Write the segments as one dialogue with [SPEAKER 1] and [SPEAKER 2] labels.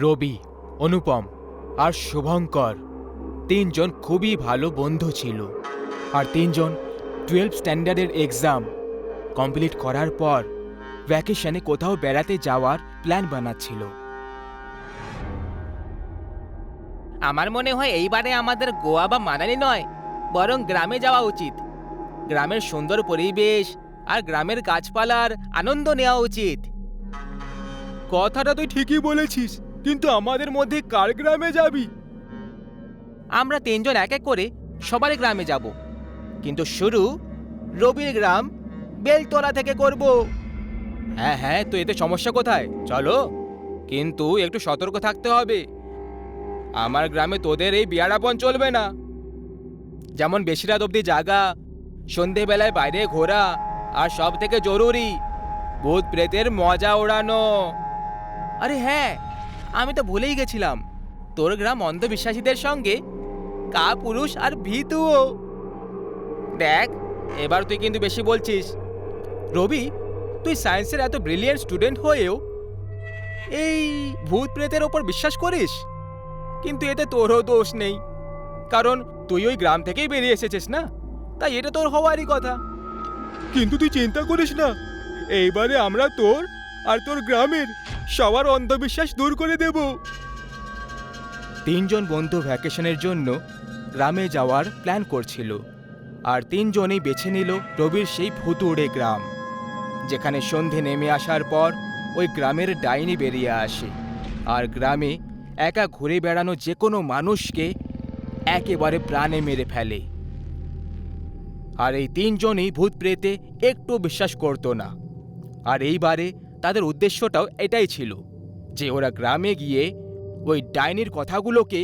[SPEAKER 1] রবি, অনুপম আর শুভঙ্কর তিনজন খুবই ভালো বন্ধু ছিল। আর তিনজন 12 স্ট্যান্ডার্ডের এক্সাম কমপ্লিট করার পর ভ্যাকেশনে কোথাও বেড়াতে যাওয়ার প্ল্যান বানাচ্ছিল।
[SPEAKER 2] আমার মনে হয় এইবারে আমাদের গোয়া বা মানালি নয়, বরং গ্রামে যাওয়া উচিত। গ্রামের সুন্দর পরিবেশ আর গ্রামের গাছপালার আনন্দ নেওয়া উচিত।
[SPEAKER 1] কথাটা তুই ঠিকই বলেছিস, কিন্তু আমাদের মধ্যে কার গ্রামে যাবি?
[SPEAKER 2] আমরা তিনজন এক এক করে সবার গ্রামে যাব, কিন্তু শুরু রবির গ্রাম বেলতলা থেকে করব।
[SPEAKER 1] হ্যাঁ হ্যাঁ, তো এতে সমস্যা কোথায়? চলো, কিন্তু একটু সতর্ক থাকতে হবে। আমার গ্রামে তোদের এই বিয়ারাপন চলবে না। যেমন বেশি রাত অবধি জাগা, সন্ধেবেলায় বাইরে ঘোরা, আর সব থেকে জরুরি ভূত প্রেতের মজা ওড়ানো।
[SPEAKER 2] আরে হ্যাঁ, আমি তো ভুলেই গেছিলাম, তোর গ্রাম অন্ধবিশ্বাসীদের সঙ্গে কাপুরুষ আর ভীতুও।
[SPEAKER 1] দেখ, এবার তুই কিন্তু বেশি বলছিস। রবি, তুই সায়েন্সের এত ব্রিলিয়েন্ট স্টুডেন্ট হয়েও এই ভূত প্রেতের ওপর বিশ্বাস করিস? কিন্তু এতে তোরও দোষ নেই, কারণ তুই ওই গ্রাম থেকেই বেরিয়ে এসেছিস না, তাই এটা তোর হওয়ারই কথা। কিন্তু তুই চিন্তা করিস না, এইবারে আমরা তোর আর তোর গ্রামের সবার অন্ধবিশ্বাস দূর করে দেব। তিনজন বন্ধু ভ্যাকেশনের জন্য গ্রামে যাওয়ার প্ল্যান করছিল, আর তিনজনেই বেছে নিল রবির সেই ভুতুড়ে গ্রাম, যেখানে সন্ধে নেমে আসার পর ওই গ্রামের ডাইনি বেরিয়ে আসে আর গ্রামে একা ঘুরে বেড়ানো যে কোনো মানুষকে একেবারে প্রাণে মেরে ফেলে। আর এই তিনজনই ভূত প্রেতে একটু বিশ্বাস করতো না। আর এইবারে তাদের উদ্দেশ্যটাও এটাই ছিল যে ওরা গ্রামে গিয়ে ওই ডাইনির কথাগুলোকে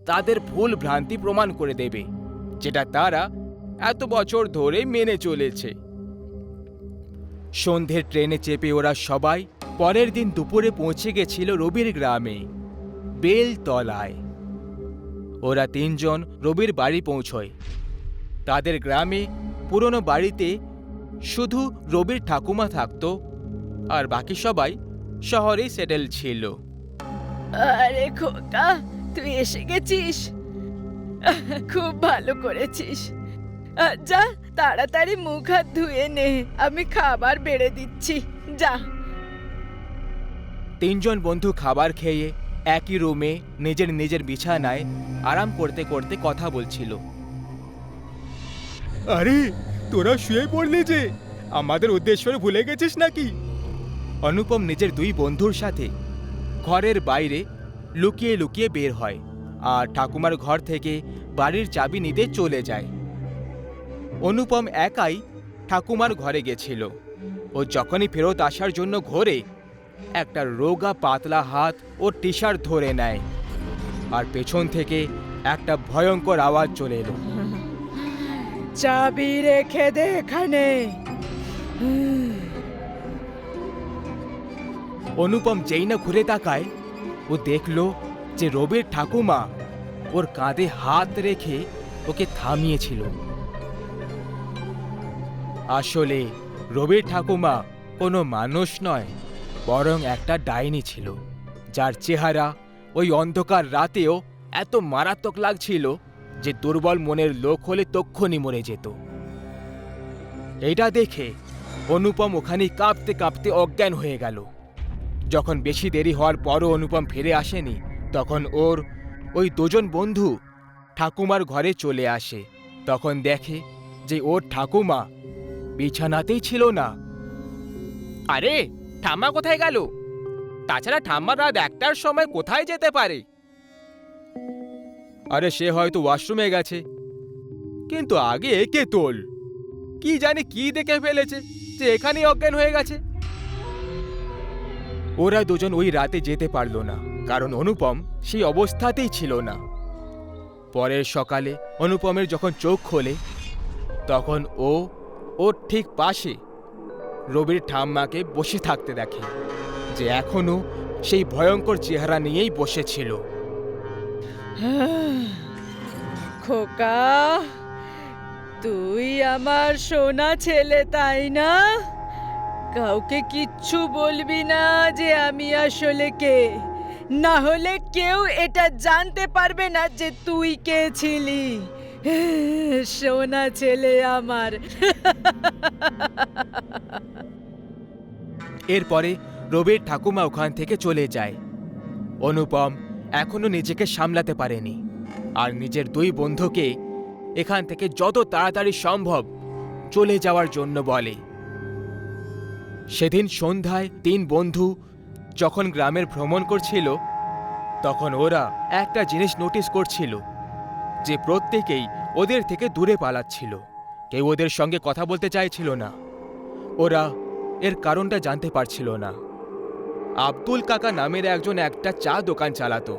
[SPEAKER 1] তাদের ভুল ভ্রান্তি প্রমাণ করে দেবে, যেটা তারা এত বছর ধরে মেনে চলেছে। সন্ধ্যের ট্রেনে চেপে ওরা সবাই পরের দিন দুপুরে পৌঁছে গেছিল রবির গ্রামে, বেলতলায়। ওরা তিনজন রবির বাড়ি পৌঁছয়। তাদের গ্রামে পুরনো বাড়িতে শুধু রবির ঠাকুমা থাকতো, আর বাকি সবাই শহরেই সেটেল ছিল।
[SPEAKER 3] আরে খোকা, তুই এসে গেছিস, খুব ভালো করেছিস। যা তাড়াতাড়ি মুখ হাত ধুয়ে নে, আমি খাবার বেড়ে দিচ্ছি, যা।
[SPEAKER 1] তিনজন বন্ধু খাবার খেয়ে একই রুমে নিজের নিজের বিছানায় আরাম করতে করতে কথা বলছিল। আরে, তোরা শুয়ে পড়লি যে, আমাদের উদ্দেশ্য ভুলে গেছিস নাকি? অনুপম নিজের দুই বন্ধুর সাথে ঘরের বাইরে লুকিয়ে লুকিয়ে বের হয় আর ঠাকুমার ঘর থেকে বাড়ির চাবি নিতে চলে যায়। অনুপম একাই ঠাকুমার ঘরে গেছিল। ও যখনই ফেরত আসার জন্য ঘোরে, একটা রোগা পাতলা হাত ও টি শার্ট ধরে নেয়, আর পেছন থেকে একটা ভয়ঙ্কর আওয়াজ চলে এলো।
[SPEAKER 3] চাবি রেখে দে এখানে।
[SPEAKER 1] অনুপম যেই না ঘুরে তাকায়, ও দেখলো যে রবির ঠাকুমা ওর কাঁধে হাত রেখে ওকে থামিয়েছিল। আসলে রবির ঠাকুমা কোনো মানুষ নয়, বরং একটা ডাইনি ছিল, যার চেহারা ওই অন্ধকার রাতেও এত মারাত্মক লাগছিল যে দুর্বল মনের লোক হলে তক্ষুনি মরে যেত। এটা দেখে অনুপম ওখানে কাঁপতে কাঁপতে অজ্ঞান হয়ে গেল। যখন বেশি দেরি হওয়ার পরও অনুপম ফিরে আসেনি, তখন ওর ওই দুজন বন্ধু ঠাকুমার ঘরে চলে আসে। তখন দেখে যে ওর ঠাকুমা বিছানাতেই ছিল না।
[SPEAKER 2] আরে, ঠাম্মা কোথায় গেল? তাছাড়া ঠাম্মা রাত 1টার সময় কোথায় যেতে পারে?
[SPEAKER 1] আরে, সে হয়তো ওয়াশরুমে গেছে, কিন্তু আগে একে তোল। কি জানি কি দেখে ফেলেছে যে এখানেই অজ্ঞান হয়ে গেছে। ওরা দুজন ওই রাতে যেতে পারল না, কারণ অনুপম সেই অবস্থাতেই ছিল না। পরের সকালে অনুপমের যখন চোখ খোলে, তখন ও ওর ঠিক পাশে রবির ঠাম্মাকে বসে থাকতে দেখে, যে এখনো সেই ভয়ঙ্কর চেহারা নিয়েই বসেছিল।
[SPEAKER 3] খোকা, তুই আমার সোনা ছেলে, তাই না? কাউকে কিচ্ছু বলবি না যে আমি আসলে কে, না হলে কেউ এটা জানতে পারবে না যে তুই কে ছিলি। সোনা ছেলে আমার।
[SPEAKER 1] এরপরে রবির ঠাকুমা ওখান থেকে চলে যায়। অনুপম এখনো নিজেকে সামলাতে পারেনি আর নিজের দুই বন্ধুকে এখান থেকে যত তাড়াতাড়ি সম্ভব চলে যাওয়ার জন্য বলে। সেদিন সন্ধ্যায় তিন বন্ধু যখন গ্রামের ভ্রমণ করছিল তখন ওরা একটা জিনিস নোটিস করছিল যে প্রত্যেকেই ওদের থেকে দূরে পালাচ্ছিল, কেউ ওদের সঙ্গে কথা বলতে চাইছিল না। ওরা এর কারণটা জানতে পারছিল না। আব্দুল কাকা নামের একজন একটা চা দোকান চালাতো,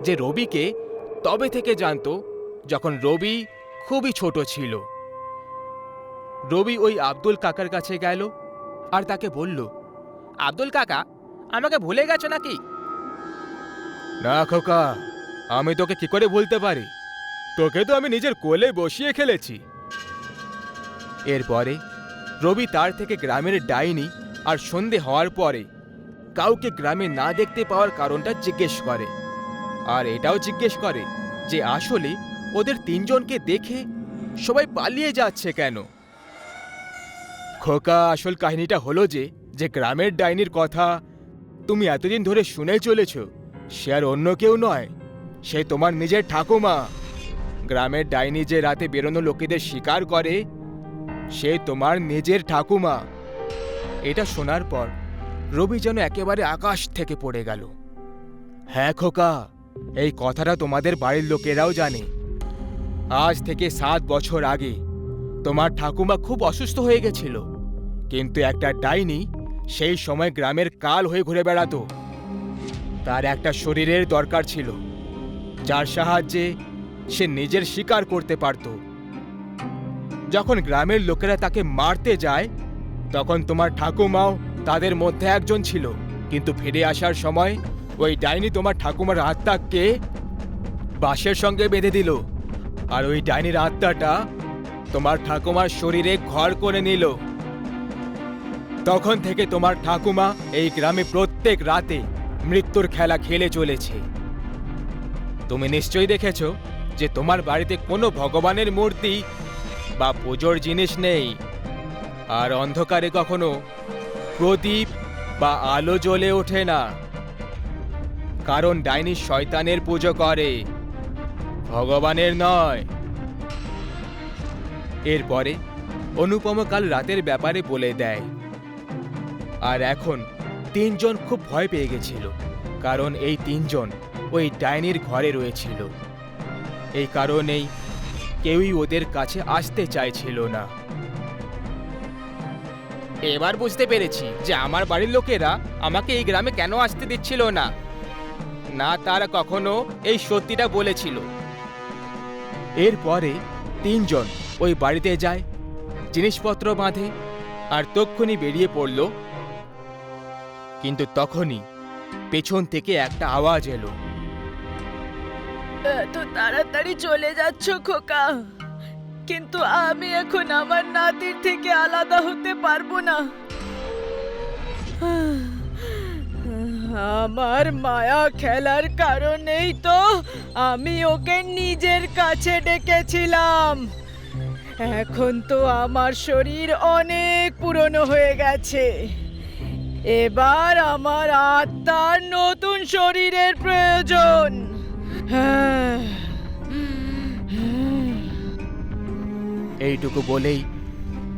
[SPEAKER 1] যে রবিকে তবে থেকে জানতো যখন রবি খুবই ছোট ছিল। রবি ওই আব্দুল কাকার কাছে গেল আর তাকে বলল,
[SPEAKER 2] আব্দুল কাকা, আমাকে ভুলে গেছো নাকি?
[SPEAKER 1] না খোকা, আমি তোকে কি করে ভুলতে পারি, তোকে তো আমি নিজের কোলে বসিয়ে খেলেছি। এরপরে রবি তার থেকে গ্রামের ডাইনি আর সন্ধে হওয়ার পরে কাউকে গ্রামে না দেখতে পাওয়ার কারণটা জিজ্ঞেস করে, আর এটাও জিজ্ঞেস করে যে আসলে ওদের তিনজনকে দেখে সবাই পালিয়ে যাচ্ছে কেন। খোকা, আসল কাহিনীটা হলো যে গ্রামের ডাইনির কথা তুমি এতদিন ধরে শুনে চলেছ সে আর অন্য কেউ নয়, সে তোমার নিজের ঠাকুমা। গ্রামের ডাইনি যে রাতে বেরোনো লোকেদের শিকার করে সে তোমার নিজের ঠাকুমা। এটা শোনার পর রবি যেন একেবারে আকাশ থেকে পড়ে গেল। হ্যাঁ খোকা, এই কথাটা তোমাদের বাড়ির লোকেরাও জানে। আজ থেকে 7 বছর আগে তোমার ঠাকুমা খুব অসুস্থ হয়ে গেছিল, কিন্তু একটা ডাইনি সেই সময় গ্রামের কাল হয়ে ঘুরে বেড়াতো। তার একটা শরীরের দরকার ছিল যার সাহায্যে সে নিজের শিকার করতে পারত। যখন গ্রামের লোকেরা তাকে মারতে যায় তখন তোমার ঠাকুমাও তাদের মধ্যে একজন ছিল, কিন্তু ফিরে আসার সময় ওই ডাইনি তোমার ঠাকুমার আত্মাকে বাঁশের সঙ্গে বেঁধে দিল, আর ওই ডাইনির আত্মাটা তোমার ঠাকুমার শরীরে ঘর করে নিল। তখন থেকে তোমার ঠাকুমা এই গ্রামে প্রত্যেক রাতে মৃত্যুর খেলা খেলে চলেছে। তুমি নিশ্চয়ই দেখেছ যে তোমার বাড়িতে কোনো ভগবানের মূর্তি বা পুজোর জিনিস নেই, আর অন্ধকারে কখনো প্রদীপ বা আলো জ্বলে ওঠে না, কারণ ডাইনি শয়তানের পুজো করে, ভগবানের নয়। এরপরে অনুপম কাল রাতের ব্যাপারে বলে দেয়। আর এখন তিনজন খুব ভয় পেয়ে গেছিল, কারণ এই তিনজন ওই ডাইনির ঘরে রয়েছিল। এই কারণেই কেউই ওদের কাছে আসতে চাইছিল না।
[SPEAKER 2] এবার বুঝতে পেরেছি যে আমার বাড়ির লোকেরা আমাকে এই গ্রামে কেন আসতে দিচ্ছিল না। না, তারা কখনো এই সত্যিটা বলেছিল।
[SPEAKER 1] এরপরে তিনজন ওই বাড়িতে যায়, জিনিসপত্র বাঁধে আর তক্ষুনি বেরিয়ে পড়ল। কিন্তু তখনই পেছন থেকে একটা আওয়াজ এলো।
[SPEAKER 3] এত তাড়াতাড়ি চলে যাচ্ছ খোকা, কিন্তু আমি এখন আমার নাতির থেকে আলাদা হতে পারবো না। আমার মায়া খেলার কারণেই তো আমি ওকে নিজের কাছে ডেকেছিলাম। এখন তো আমার শরীর অনেক পুরনো হয়ে গেছে, এবার আমার আত্মার নতুন শরীরের প্রয়োজন।
[SPEAKER 1] এইটুকু বলেই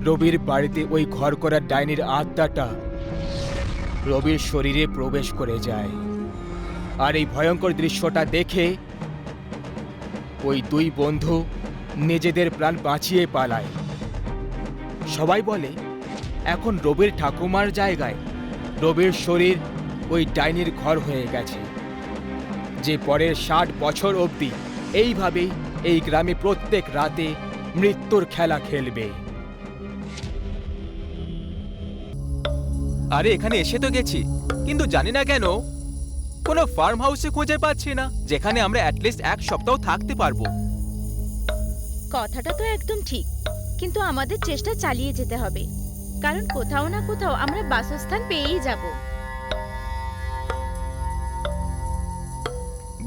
[SPEAKER 1] রবির বাড়িতে ওই ঘর করা ডাইনির আত্মাটা রবির শরীরে প্রবেশ করে যায়। আর এই ভয়ঙ্কর দৃশ্যটা দেখে ওই দুই বন্ধু নিজেদের প্রাণ বাঁচিয়ে পালায়। সবাই বলে এখন রবির ঠাকুমার জায়গায় রবির শরীর ওই ডাইনির ঘর হয়ে গেছে, যে পরের 60 বছর অবধি এইভাবেই এই গ্রামে প্রত্যেক রাতে মৃত্যুর খেলা খেলবে। আরে এখানে এসে তো গেছি, কিন্তু জানি না কেন কোনো ফার্ম হাউসে খুঁজে পাচ্ছি না যেখানে আমরা অ্যাটলিস্ট 1 সপ্তাহ থাকতে পারবো।
[SPEAKER 4] কথাটা তো একদম ঠিক, কিন্তু আমাদের চেষ্টা চালিয়ে যেতে হবে, কারণ কোথাও না কোথাও আমরা বাসস্থান পেয়েই যাব।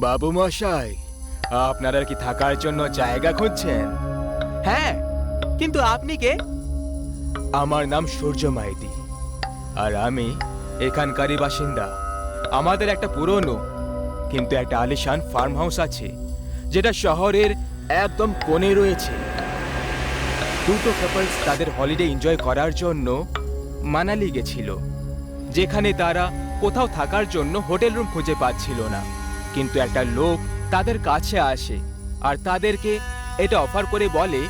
[SPEAKER 1] বাবু মশাই, আপনারা কি থাকার জন্য জায়গা খুঁজছেন?
[SPEAKER 2] হ্যাঁ, কিন্তু আপনি কে?
[SPEAKER 1] আমার নাম সূর্য মাইতি, আর আমি এখানকারই বাসিন্দা। আমাদের একটা পুরনো কিন্তু একটা আলিশান ফার্ম হাউস আছে, যেটা শহরের একদম কোণে রয়েছে। দুটো কাপলস তাদের হলিডে এনজয় করার জন্য মানালি গেছিল, যেখানে তারা কোথাও থাকার জন্য হোটেল রুম খুঁজে পাচ্ছিল না। কিন্তু একটা লোক তাদের কাছে আসে আর তাদেরকে এটা অফার করে বলে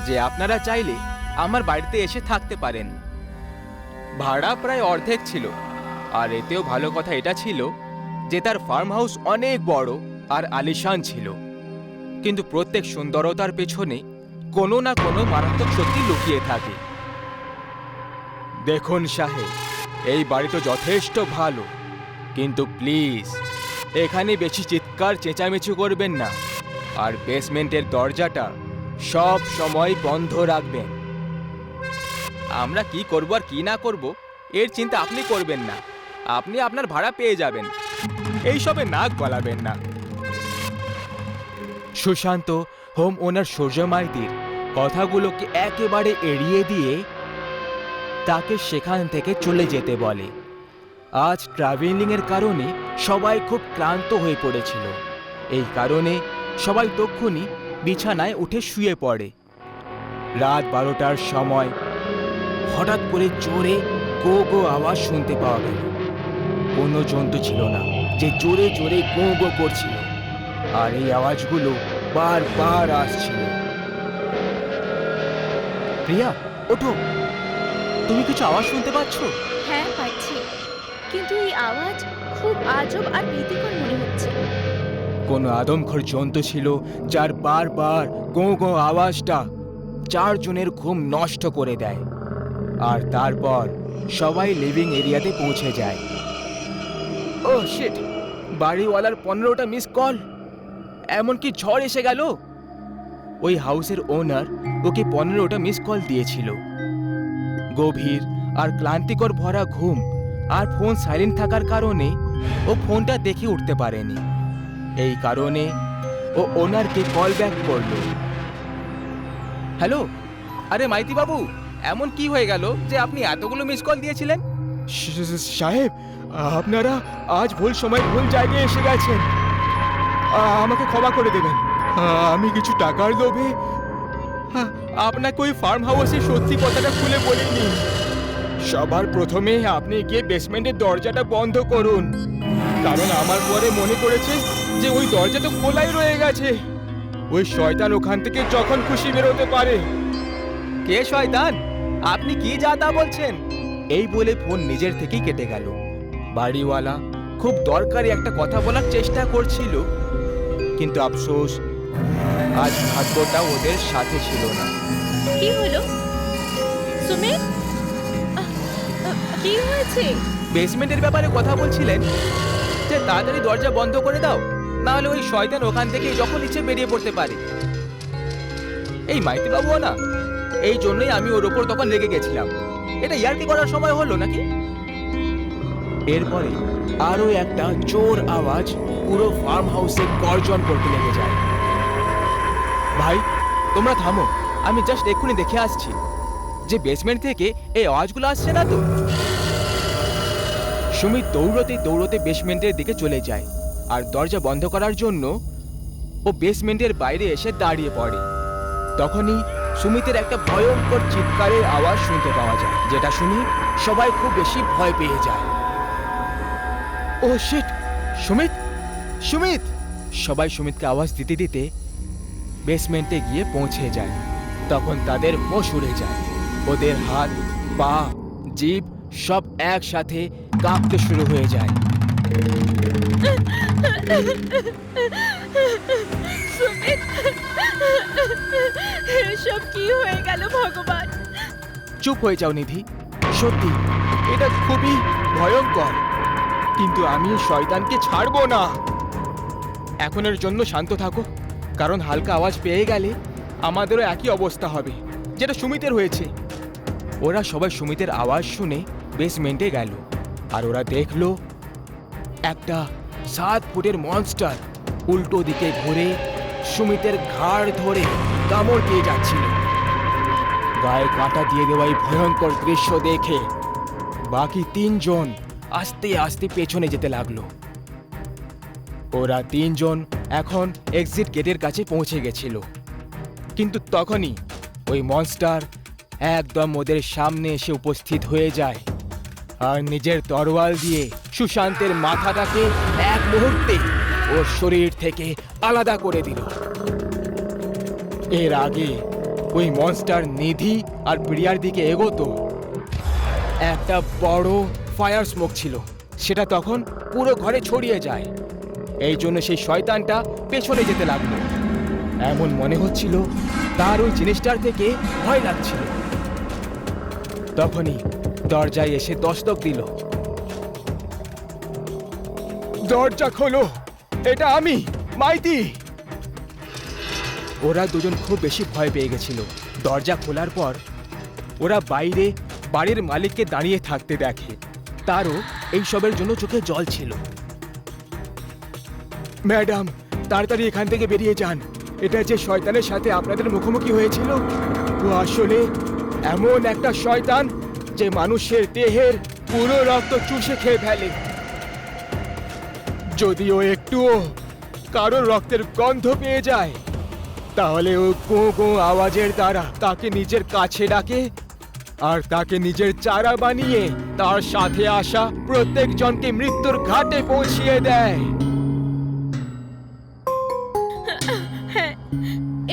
[SPEAKER 1] যে আপনারা চাইলে আমার বাড়িতে এসে থাকতে পারেন। ভাড়া প্রায় অর্ধেক ছিল, আর এতেও ভালো কথা এটা ছিল যে তার ফার্ম হাউস অনেক বড় আর আলিশান ছিল। কিন্তু প্রত্যেক সুন্দরতার পেছনে কোনো না কোনো মারাত্মক সত্যি লুকিয়ে থাকে। দেখুন সাহেব, এই বাড়ি তো যথেষ্ট ভালো, কিন্তু প্লিজ এখানে বেশি চিৎকার চেঁচামেচি করবেন না, আর বেসমেন্টের দরজাটা সব সময় বন্ধ রাখবেন। আমরা কি করব আর কি না করব এর চিন্তা আপনি করবেন না, আপনি আপনার ভাড়া পেয়ে যাবেন, এইসবে নাক গলাবেন না। সুশান্ত হোম ওনার সূর্য মাইতির কথাগুলোকে একেবারে এড়িয়ে দিয়ে তাকে সেখান থেকে চলে যেতে বলে। আজ ট্রাভেলিংয়ের কারণে সবাই খুব ক্লান্ত হয়ে পড়েছিল। এই কারণে সবাই তক্ষুনি বিছানায় উঠে শুয়ে পড়ে। রাত 12টার সময় হঠাৎ করে জোরে গো গো আওয়াজ শুনতে পাওয়া গেল। কোনো জন্তু ছিল না যে জোরে জোরে গো গো করছিল, আর এই আওয়াজগুলো বারবার আসছিল। প্রিয়া, ওঠো, তুমি কিছু আওয়াজ শুনতে পাচ্ছ?
[SPEAKER 4] হ্যাঁ, পাচ্ছি, কিন্তু এই আওয়াজ খুব আজব আর ভীতিকর মনে হচ্ছে।
[SPEAKER 1] কোনো আদমখোর জন্তু ছিল যার বারবার গো গো আওয়াজটা 4 জনের ঘুম নষ্ট করে দেয়। আর তারপর সবাই লিভিং এরিয়াতে পৌঁছে যায়। ও শিট, বাড়িওয়ালার 15টা মিস কল, এমনকি ঝড় এসে গেল। ওই হাউসের ওনার ওকে 15টা মিস কল দিয়েছিল। গভীর আর ক্লান্তিকর ভরা ঘুম আর ফোন সাইলেন্ট থাকার কারণে ও ফোনটা দেখে উঠতে পারেনি। এই কারণে ও ওনারকে কল ব্যাক করলো। হ্যালো, আরে মাইতি বাবু, এমন কি হয়ে গেল যে আপনি এতগুলো মিস কল দিয়েছিলেন? সাহেব, আপনারা আজ ভুল সময় ভুল জায়গায় এসে গেছেন, আমাকে ক্ষমা করে দেবেন। আমি কিছু টাকার লোভে আপনাকে ওই ফার্ম হাউসে সত্যি কথাটা খুলে বলিনি। সবার প্রথমে আপনি গিয়ে বেসমেন্টের দরজাটা বন্ধ করুন, কারণ আমার পরে মনে পড়েছে যে ওই দরজা তো খোলাই রয়ে গেছে। ওই শয়তান ওখান থেকে যখন খুশি বেরোতে পারে।
[SPEAKER 2] কে শয়তান? আপনি কি যা তা বলছেন?
[SPEAKER 1] এই বলে ফোন নিজের থেকেই কেটে গেল। বাড়িওয়ালা খুব দরকারি একটা কথা বলার চেষ্টা করছিল, কিন্তু আফসোস আজ ভাগ্যটা ওদের সাথে ছিল না।
[SPEAKER 4] কি হলো সুমিত? কি হয়েছে?
[SPEAKER 2] বেসমেন্টের ব্যাপারে কথা বলছিলেন যে তাড়াতাড়ি দরজা বন্ধ করে দাও, না হলে ওই শয়তান ওখান থেকে যখন ইচ্ছে বেরিয়ে পড়তে পারে। এই মাইতি বাবুও না, এই জন্যই আমি ওর ওপর তখন রেগে গেছিলাম। এটা ইয়ার্কি করার সময় হলো নাকি?
[SPEAKER 1] এরপরে আরো একটা জোর আওয়াজ পুরো ফার্ম হাউসে গর্জন করতে লেগে যায়। ভাই, তোমরা থামো, আমি জাস্ট এক্ষুনি দেখে আসছি যে বেসমেন্ট থেকে এই আওয়াজগুলো আসছে না তো। সুমিত দৌড়তে দৌড়তে বেসমেন্টের দিকে চলে যায়, আর দরজা বন্ধ করার জন্য ও বেসমেন্টের বাইরে এসে দাঁড়িয়ে পড়ে। তখনই সুমিতের একটা ভয়ঙ্কর চিৎকারের আওয়াজ শুনতে পাওয়া যায়, যেটা শুনে সবাই খুব বেশি ভয় পেয়ে যায়। ও শিট, সুমিত, সুমিত! সবাই সুমিতকে আওয়াজ দিতে দিতে বেসমেন্টে গিয়ে পৌঁছে যায়। তখন তাদের হোশ উড়ে যায়, ওদের হাত, পা, জিভ সব একসাথে কাঁপতে শুরু হয়ে যায়।
[SPEAKER 4] সুমিত, এসব কি হয়ে গেল ভগবান?
[SPEAKER 1] চুপ হয়ে যাও নিধি, সত্যি এটা খুবই ভয়ঙ্কর, কিন্তু আমি শয়তানকে ছাড়বো না। এখনের জন্য শান্ত থাকো, কারণ হালকা আওয়াজ পেয়ে গেলে আমাদেরও একই অবস্থা হবে যেটা সুমিতের হয়েছে। ওরা সবাই সুমিতের আওয়াজ শুনে বেসমেন্টে গেল, আর ওরা দেখলো একটা 7 ফুটের মনস্টার উল্টো দিকে ঘুরে সুমিতের ঘাড় ধরে কামড় দিয়ে যাচ্ছিল। গায়ে কাঁটা দিয়ে দেওয়া এই ভয়ঙ্কর দৃশ্য দেখে বাকি 3 জন আস্তে আস্তে পেছনে যেতে লাগলো। ওরা 3 জন এখন এক্সিট গেটের কাছে পৌঁছে গেছিল, কিন্তু তখনই ওই মনস্টার একদম ওদের সামনে এসে উপস্থিত হয়ে যায় আর নিজের তরোয়াল দিয়ে সুশান্তের মাথাটাকে এক মুহূর্তে ওর শরীর থেকে আলাদা করে দিল। এর আগে ওই মনস্টার নিধি আর প্রিয়ার দিকে এগোতো, একটা বড় ফায়ার স্মোক ছিল, সেটা তখন পুরো ঘরে ছড়িয়ে যায়। এই জন্য সেই শয়তানটা পেছনে যেতে লাগলো। এমন মনে হচ্ছিল তার ওই জিনিসটার থেকে ভয় লাগছিল। তখনই দরজায় এসে দস্তক দিল। দরজা খোলো, এটা আমি, মাইতি। ওরা দুজন খুব বেশি ভয় পেয়ে গেছিল। দরজা খোলার পর ওরা বাইরে বাড়ির মালিককে দাঁড়িয়ে থাকতে দেখে। তারও এইসবের জন্য চোখে জল ছিল। ম্যাডাম, তাড়াতাড়ি এখান থেকে বেরিয়ে যান। এটা যে শয়তানের সাথে আপনাদের মুখোমুখি হয়েছিল, ও আসলে এমন একটা শয়তান যে মানুষের দেহের পুরো রক্ত চুষে খেয়ে ফেলে। যদি ও একটুও কারোর রক্তের গন্ধ পেয়ে যায়, তাহলে ও গো গো আওয়াজের দ্বারা তাকে নিজের কাছে ডাকে আর তাকে নিজের চারা বানিয়ে তার সাথে আসা প্রত্যেকজনকে মৃত্যুর ঘাটে পৌঁছিয়ে দেয়।
[SPEAKER 4] হ্যাঁ,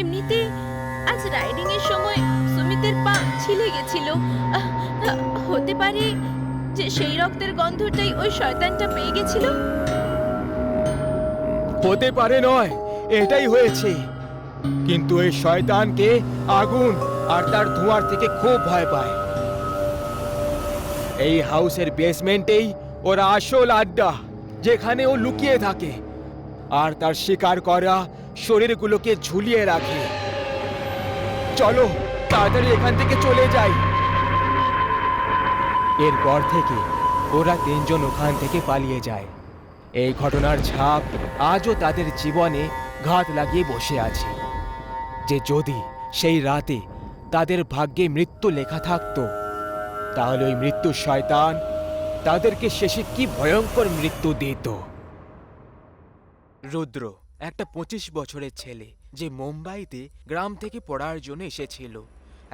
[SPEAKER 4] এমনিতে আজ রাইডিং এর সময় সুমিতের পা ছিলে গেছিল। হতে পারে যে সেই রক্তের গন্ধটাই ওই শয়তানটা পেয়ে গেছিল।
[SPEAKER 1] হতে পারে নয়, এটাই হয়েছে। কিন্তু এই শয়তানকে আগুন আর তার ধোঁয়ার থেকে খুব ভয় পায়। এই হাউসের বেসমেন্টেই ওরা আসল আড্ডা, যেখানে ও লুকিয়ে থাকে আর তার শিকার করা শরীরগুলোকে ঝুলিয়ে রাখে। চলো তাড়াতাড়ি এখান থেকে চলে যাই। এরপর থেকে ওরা 3 জন ওখান থেকে পালিয়ে যায়। এই ঘটনার ছাপ আজও তাদের জীবনে ঘাত লাগিয়ে বসে আছে, যে যদি সেই রাতে তাদের ভাগ্যে মৃত্যু লেখা থাকতো, তাহলে ওই মৃত্যু শয়তান তাদেরকে শেষে কি ভয়ঙ্কর মৃত্যু দিত। রুদ্র একটা 25 বছরের ছেলে, যে মুম্বাইতে গ্রাম থেকে পড়ার জন্য এসেছিল।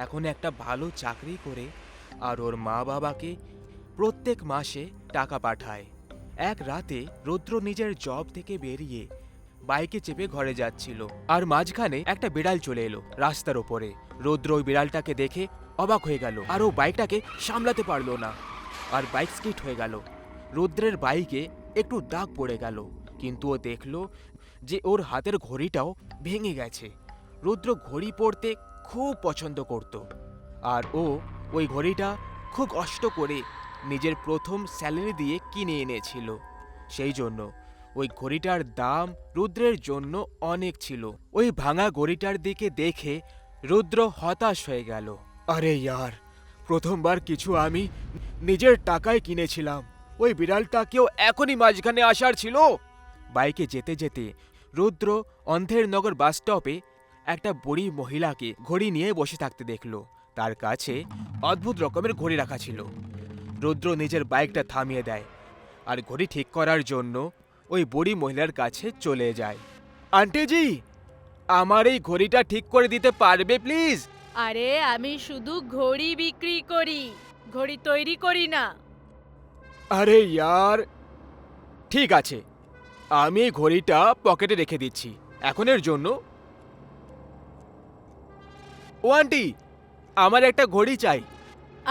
[SPEAKER 1] এখন একটা ভালো চাকরি করে আর ওর মা বাবাকে প্রত্যেক মাসে টাকা পাঠায়। এক রাতে রুদ্র নিজের জব থেকে বেরিয়ে বাইকে চেপে ঘরে যাচ্ছিল, আর মাঝখানে একটা বিড়াল চলে এলো রাস্তার ওপরে। রুদ্র ওই বিড়ালটাকে দেখে অবাক হয়ে গেল, আর ও বাইকটাকে সামলাতে পারলো না, আর বাইক স্কিড হয়ে গেল। রুদ্রের বাইকে একটু দাগ পড়ে গেল, কিন্তু ও দেখলো যে ওর হাতের ঘড়িটাও ভেঙে গেছে। রুদ্র ঘড়ি পরতে খুব পছন্দ করত, আর ও ওই ঘড়িটা খুব কষ্ট করে নিজের প্রথম স্যালারি দিয়ে কিনে এনেছিল। সেই জন্য ওই ঘড়িটার দাম রুদ্রের জন্য অনেক ছিল। ওই ভাঙা ঘড়িটার দিকে দেখে রুদ্র হতাশ হয়ে গেল। আরে ইয়ার, প্রথমবার কিছু আমি নিজের টাকায় কিনেছিলাম, ওই বিড়ালটাকেও এখনই মাঝখানে আসার ছিল। বাইকে যেতে যেতে রুদ্র অন্ধের নগর বাস স্টপে একটা বুড়ি মহিলাকে ঘড়ি নিয়ে বসে থাকতে দেখলো। তার কাছে অদ্ভুত রকমের ঘড়ি রাখা ছিল। রুদ্র নিজের বাইকটা থামিয়ে দেয় আর ঘড়ি ঠিক করার জন্য ওই বুড়ি মহিলার কাছে চলে যায়। আন্টিজি, আমার এই ঘড়িটা ঠিক করে দিতে পারবে প্লিজ?
[SPEAKER 3] আরে আমি শুধু ঘড়ি বিক্রি করি, ঘড়ি তৈরি করি না।
[SPEAKER 1] আরে ইয়ার, ঠিক আছে, আমি এই ঘড়িটা পকেটে রেখে দিচ্ছি এখনের জন্য। ও আন্টি, আমার একটা ঘড়ি চাই।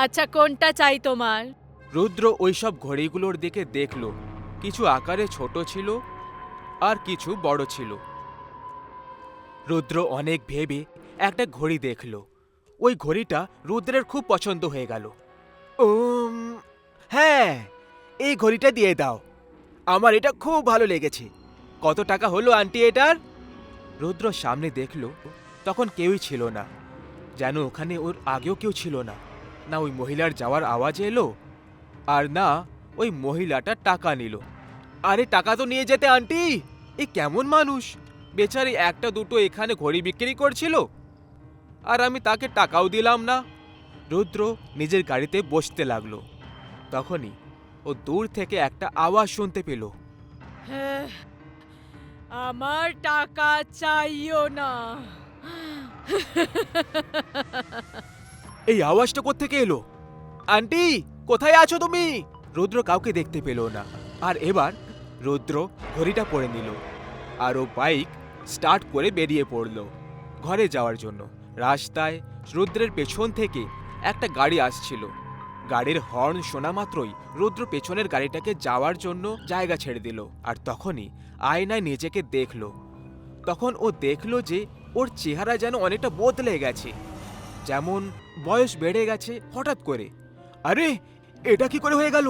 [SPEAKER 3] আচ্ছা, কোনটা চাই তোমার?
[SPEAKER 1] রুদ্র ওইসব ঘড়িগুলোর দিকে দেখলো। কিছু আকারে ছোট ছিল আর কিছু বড় ছিল। রুদ্র অনেক ভেবে একটা ঘড়ি দেখলো। ওই ঘড়িটা রুদ্রের খুব পছন্দ হয়ে গেল। হ্যাঁ, এই ঘড়িটা দিয়ে দাও, আমার এটা খুব ভালো লেগেছে। কত টাকা হলো আন্টি এটার? রুদ্র সামনে দেখলো, তখন কেউই ছিল না, যেন ওখানে ওর আগেও কেউ ছিল না। না ওই মহিলার যাওয়ার আওয়াজ এলো, আর না ওই মহিলাটা টাকা নিল।
[SPEAKER 2] আরে টাকা তো নিয়ে যেতে আন্টি। এ কেমন মানুষ, বেচারি একটা দুটো এখানে ঘড়ি বিক্রি করছিল আর আমি তাকে টাকাও দিলাম না।
[SPEAKER 1] রুদ্র নিজের গাড়িতে বসতে লাগলো। তখনই ও দূর থেকে একটা আওয়াজ শুনতে পেল।
[SPEAKER 3] আমার টাকা চাইও না।
[SPEAKER 1] এই আওয়াজটা কোত্থেকে এলো?
[SPEAKER 2] আন্টি কোথায় আছো তুমি?
[SPEAKER 1] রুদ্র কাউকে দেখতে পেল না। আর এবার রুদ্র ঘড়িটা পরে নিল আর ও বাইক স্টার্ট করে বেরিয়ে পড়ল ঘরে যাওয়ার জন্য। রাস্তায় রুদ্রের পেছন থেকে একটা গাড়ি আসছিল। গাড়ির হর্ন শোনা মাত্রই রুদ্র পেছনের গাড়িটাকে যাওয়ার জন্য জায়গা ছেড়ে দিল। আর তখনই আয়নায় নিজেকে দেখল। তখন ও দেখল যে ওর চেহারা যেন অনেকটা বদলে গেছে, যেমন বয়স বেড়ে গেছে হঠাৎ করে। আরে এটা কি করে হয়ে গেল?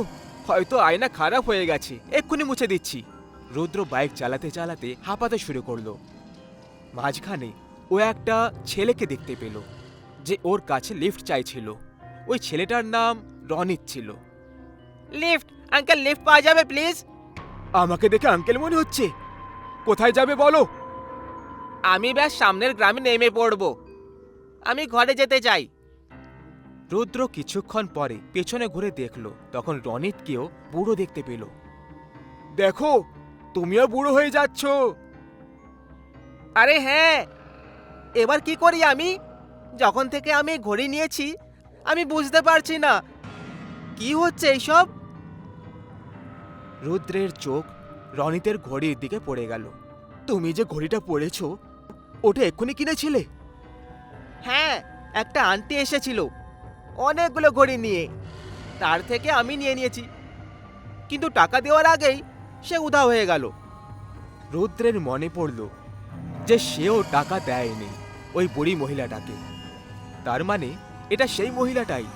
[SPEAKER 1] হয়তো আয়না খারাপ হয়ে গেছে, এক্ষুনি মুছে দিচ্ছি। রুদ্র বাইক চালাতে চালাতে হাঁপাতে শুরু করলো। মাঝখানে ও একটা ছেলেকে দেখতে পেল যে ওর কাছে লিফট চাইছিল। ওই ছেলেটার নাম রনিত ছিল।
[SPEAKER 2] লিফট আঙ্কেল, লিফট পাওয়া যাবে প্লিজ?
[SPEAKER 1] আমাকে দেখে আঙ্কেল মনে হচ্ছে, কোথায় যাবে বলো?
[SPEAKER 2] আমি ব্যাস সামনের গ্রামে নেমে পড়বো, আমি ঘরে যেতে চাই।
[SPEAKER 1] রুদ্র কিছুক্ষণ পরে পেছনে ঘুরে দেখলো, তখন রনিতকেও বুড়ো দেখতে পেল। দেখো, তুমিও বুড়ো হয়ে যাচ্ছ।
[SPEAKER 2] আরে হ্যাঁ, এবার কি করি আমি? যখন থেকে আমি ঘড়ি নিয়েছি আমি বুঝতে পারছি না কি হচ্ছে এইসব।
[SPEAKER 1] রুদ্রের চোখ রনিতের ঘড়ির দিকে পড়ে গেল। তুমি যে ঘড়িটা পরেছ, ওটা এক্ষুনি কিনেছিলে?
[SPEAKER 2] হ্যাঁ, একটা আন্টি এসেছিল অনেকগুলো ঘড়ি নিয়ে, তার থেকে আমি নিয়ে নিয়েছি, কিন্তু টাকা দেওয়ার আগেই সে উধাও হয়ে গেল।
[SPEAKER 1] রুদ্রের মনে পড়ল যে সেও টাকা দেয়নি ওই বুড়ি মহিলাটাকে। তার মানে এটা সেই মহিলাটাই।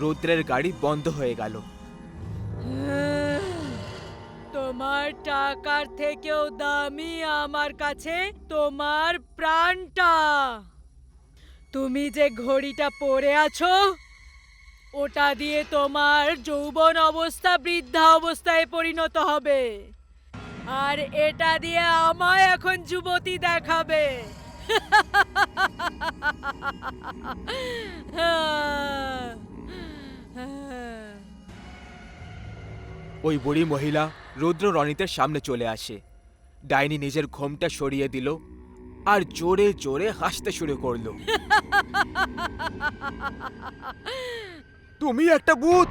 [SPEAKER 1] রুদ্রের গাড়ি বন্ধ হয়ে গেল।
[SPEAKER 3] তোমার টাকার থেকেও দামি আমার কাছে তোমার প্রাণটা। তুমি যে ঘড়িটা পরে আছো, ওটা দিয়ে তোমার যৌবন অবস্থা বৃদ্ধা অবস্থায় পরিণত হবে, আর এটা দিয়ে আমায় এখন যুবতী দেখাবে।
[SPEAKER 1] ওই বুড়ি মহিলা রুদ্র রনিতের সামনে চলে আসে। ডাইনি নিজের ঘোমটা সরিয়ে দিল আর জোরে জোরে হাসতে শুরু করলো। তুমি একটা ভূত!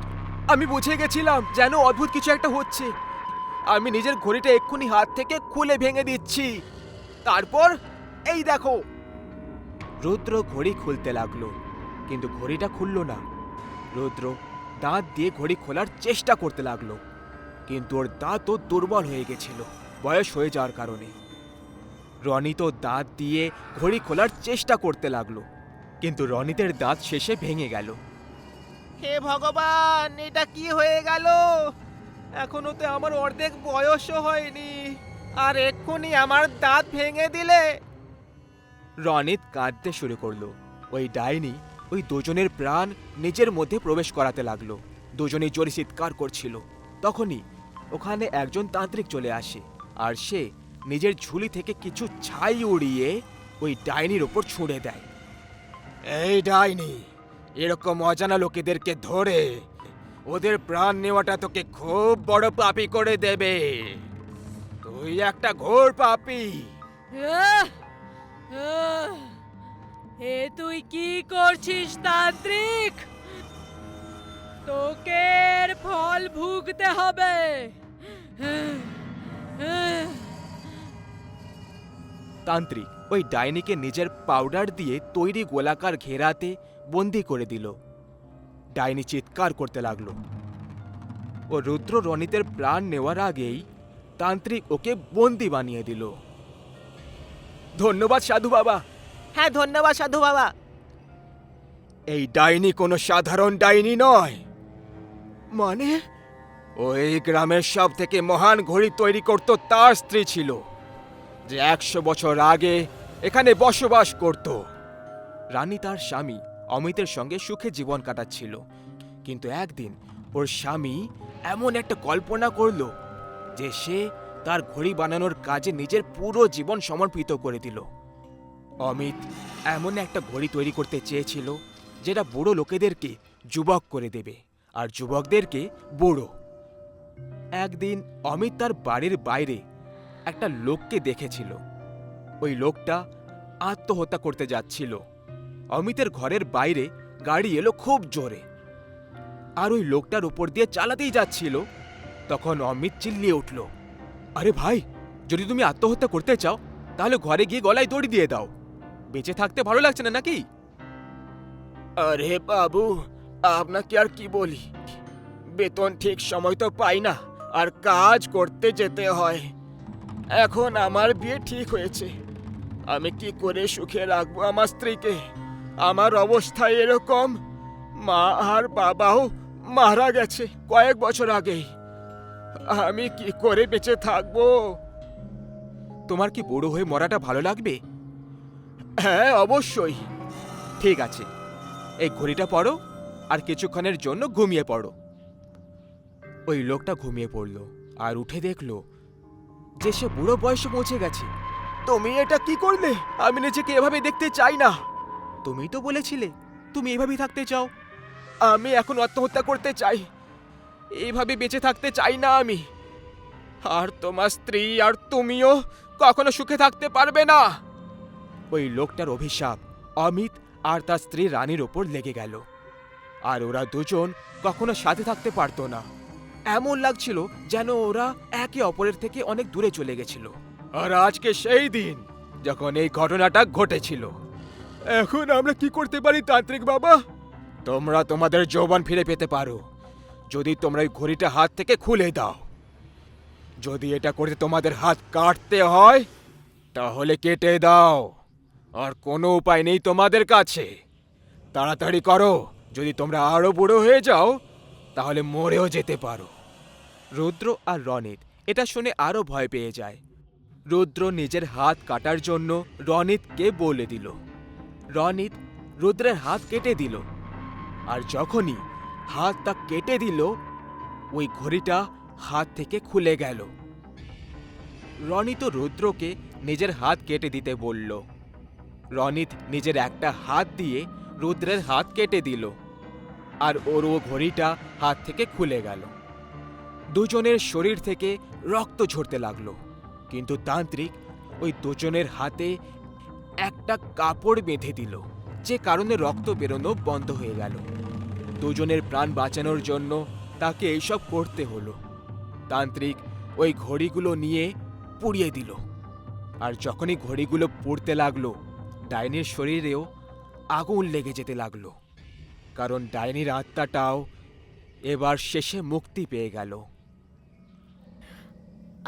[SPEAKER 1] আমি বুঝে গেছিলাম যেন অদ্ভুত কিছু একটা হচ্ছে। আমি নিজের ঘড়িটা এক্ষুনি হাত থেকে খুলে ভেঙে দিচ্ছি, তারপর এই দেখো। রুদ্র ঘড়ি খুলতে লাগলো, কিন্তু ঘড়িটা খুলল না। রুদ্র দাঁত দিয়ে ঘড়ি খোলার চেষ্টা করতে লাগলো, কিন্তু ওর দাঁতও দুর্বল হয়ে গেছিল বয়স হয়ে যাওয়ার কারণে। রনিত দাঁত দিয়ে ঘড়ি খোলার চেষ্টা করতে লাগলো, কিন্তু রনিতের দাঁত শেষে ভেঙে গেল।
[SPEAKER 2] হে ভগবান, এটা কি হয়ে গেল? এখনো তো আমার অর্ধেক বয়সও হয়নি, আর এক্ষুনি আমার দাঁত ভেঙে দিলে।
[SPEAKER 1] রনিত কাঁদতে শুরু করলো। ওই ডাইনি ওই দুজনের প্রাণ নিজের মধ্যে প্রবেশ করাতে লাগলো। দুজনেই জোরে চিৎকার করছিল। তখনই ওখানে একজন তান্ত্রিক চলে আসে, আর সে নিজের ঝুলি থেকে কিছু ছাই উড়িয়ে ওই ডাইনির ওপর ছুঁড়ে দেয়। এই ডাইনি, এরকম অজানা লোকেদেরকে ধরে ওদের প্রাণ নেওয়াটা তোকে খুব বড় পাপী করে দেবে। তুই একটা ঘোর পাপী।
[SPEAKER 3] এ তুই কি করছিস তান্ত্রিক? তোকে এর ফল ভুগতে হবে।
[SPEAKER 1] তান্ত্রিক ওই ডাইনিকে নিজের পাউডার দিয়ে তৈরি গোলাকার ঘেরাতে বন্দি করে দিল। ডাইনি চিৎকার করতে লাগলো। ও রুদ্র রনিতের প্রাণ নেওয়ার আগেই তান্ত্রিক ওকে বন্দি বানিয়ে দিল। ধন্যবাদ সাধু বাবা।
[SPEAKER 2] হ্যাঁ, ধন্যবাদ সাধু বাবা।
[SPEAKER 1] এই ডাইনি কোনো সাধারণ ডাইনি নয়। মানে ওই গ্রামের সব থেকে মহান ঘড়ি তৈরি করত তার স্ত্রী ছিল, যে 100 বছর আগে এখানে বসবাস করত। রানী তার স্বামী অমিতের সঙ্গে সুখে জীবন কাটাচ্ছিল, কিন্তু একদিন ওর স্বামী এমন একটা কল্পনা করলো যে সে তার ঘড়ি বানানোর কাজে নিজের পুরো জীবন সমর্পিত করে দিল। অমিত এমন একটা ঘড়ি তৈরি করতে চেয়েছিল যেটা বুড়ো লোকেদেরকে যুবক করে দেবে আর যুবকদেরকে বুড়ো। একদিন অমিত তার বাড়ির বাইরে একটা লোককে দেখেছিল। ওই লোকটা আত্মহত্যা করতে যাচ্ছিল। অমিতের ঘরের বাইরে গাড়ি এলো খুব জোরে, আর ওই লোকটার উপর দিয়ে চালাতেই যাচ্ছিল। তখন অমিত চিল্লিয়ে উঠল, আরে ভাই, যদি তুমি আত্মহত্যা করতে চাও তাহলে ঘরে গিয়ে গলায় দড়ি দিয়ে দাও। বেঁচে থাকতে ভালো লাগছে না নাকি? আরে বাবু, আপনাকে আর কি বলি, বেতন ঠিক সময় তো পাই না, আর কাজ করতে যেতে হয়। এখন আমার বিয়ে ঠিক হয়েছে, আমি কি করে সুখে রাখবো আমার স্ত্রীকে? আমার অবস্থা এরকম, মা আর বাবাও মারা গেছে কয়েক বছর আগেই। আমি কি করে বেঁচে থাকবো? তোমার কি বুড়ো হয়ে মরাটা ভালো লাগবে? হ্যাঁ, অবশ্যই। ঠিক আছে, এই ঘড়িটা পড়ো আর কিছুক্ষণের জন্য ঘুমিয়ে পড়ো। ওই লোকটা ঘুমিয়ে পড়ল আর উঠে দেখল যে সে বুড়ো বয়সে পৌঁছে গেছে। তুমি এটা কি করলে? আমি নিজেকে এভাবে দেখতে চাই না। তুমি তো বলেছিলে তুমি এভাবেই থাকতে চাও। আমি এখন আত্মহত্যা করতে চাই, এইভাবে বেঁচে থাকতে চাই না আমি। আর তোমার স্ত্রী আর তুমিও কখনো সুখে থাকতে পারবে না। ওই লোকটার অভিশাপ অমিত আর তার স্ত্রী রানীর ওপর লেগে গেল, আর ওরা দুজন কখনো সাথে থাকতে পারতো না। এমন লাগছিল যেন ওরা একে অপরের থেকে অনেক দূরে চলে গেছিল। আর আজকে সেই দিন যখন এই ঘটনাটা ঘটেছিল। এখন আমরা কি করতে পারি তান্ত্রিক বাবা? তোমরা তোমাদের যৌবন ফিরে পেতে পারো যদি তোমরা এই ঘড়িটা হাত থেকে খুলে দাও। যদি এটা করতে তোমাদের হাত কাটতে হয় তাহলে কেটে দাও, আর কোনো উপায় নেই তোমাদের কাছে। তাড়াতাড়ি করো, যদি তোমরা আরো বুড়ো হয়ে যাও তাহলে মরেও যেতে পারো। রুদ্র আর রনিত এটা শুনে আরো ভয় পেয়ে যায়। রুদ্র নিজের হাত কাটার জন্য রনিতকে বলে দিল। রনিত রুদ্রের হাত কেটে দিল, আর যখনই হাতটা কেটে দিল ওই ঘড়িটা হাত থেকে খুলে গেল। রনিত রুদ্রকে নিজের হাত কেটে দিতে বলল। রনিত নিজের একটা হাত দিয়ে রুদ্রের হাত কেটে দিল, আর ওর ও ঘড়িটা হাত থেকে খুলে গেল। দুজনের শরীর থেকে রক্ত ঝরতে লাগলো, কিন্তু তান্ত্রিক ওই দুজনের হাতে একটা কাপড় বেঁধে দিল, যে কারণে রক্ত বেরোনো বন্ধ হয়ে গেল। দুজনের প্রাণ বাঁচানোর জন্য তাকে এইসব করতে হলো। তান্ত্রিক ওই ঘড়িগুলো নিয়ে পুড়িয়ে দিল, আর যখনই ঘড়িগুলো পুড়তে লাগলো ডাইনির শরীরেও আগুন লেগে যেতে লাগলো, কারণ ডাইনির আত্মাটাও এবার শেষে মুক্তি পেয়ে গেল।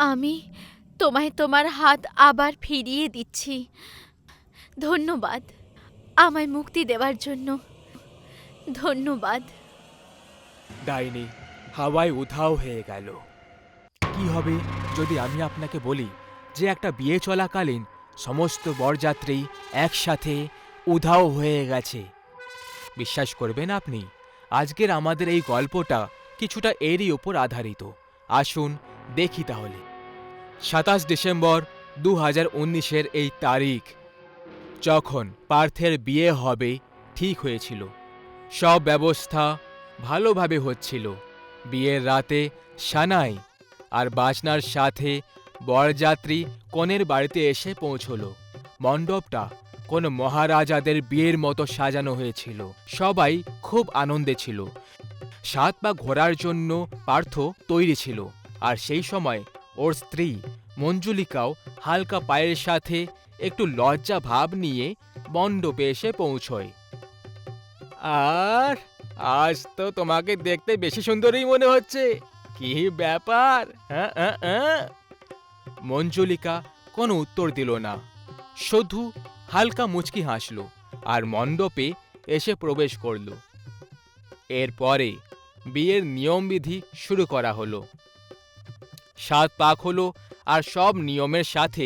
[SPEAKER 4] আমি তোমায় তোমার হাত আবার ফিরিয়ে দিচ্ছি। ধন্যবাদ আমায় মুক্তি দেওয়ার জন্য। ধন্যবাদ।
[SPEAKER 1] ডাইনি হাওয়ায় উধাও হয়ে গেল। কি হবে যদি আমি আপনাকে বলি যে একটা বিয়ে চলাকালীন সমস্ত বরযাত্রী একসাথে উধাও হয়ে গেছে? বিশ্বাস করবেন আপনি? আজকের আমাদের এই গল্পটা কিছুটা এরই ওপর আধারিত। আসুন দেখি তাহলে। 27 ডিসেম্বর 2019-এর এই তারিখ, যখন পার্থের বিয়ে হবে ঠিক হয়েছিল। সব ব্যবস্থা ভালোভাবে হচ্ছিল। বিয়ের রাতে সানাই আর বাজনার সাথে বরযাত্রী কনের বাড়িতে এসে পৌঁছল। মণ্ডপটা কোনো মহারাজাদের বিয়ের মতো সাজানো হয়েছিল। সবাই খুব আনন্দে ছিল। 7 পা ঘোরার জন্য পার্থ তৈরি ছিল, আর সেই সময় ওর স্ত্রী মঞ্জুলিকাও হালকা পায়ের সাথে একটু লজ্জা ভাব নিয়ে মণ্ডপে এসে পৌঁছয়। আর আজ তো তোমাকে দেখতে বেশি সুন্দরই মনে হচ্ছে। কি ব্যাপার? মঞ্জুলিকা কোনো উত্তর দিল না, শুধু হালকা মুচকি হাসল আর মণ্ডপে এসে প্রবেশ করল। এরপরে বিয়ের নিয়মবিধি শুরু করা হলো। 7 পাক হলো, আর সব নিয়মের সাথে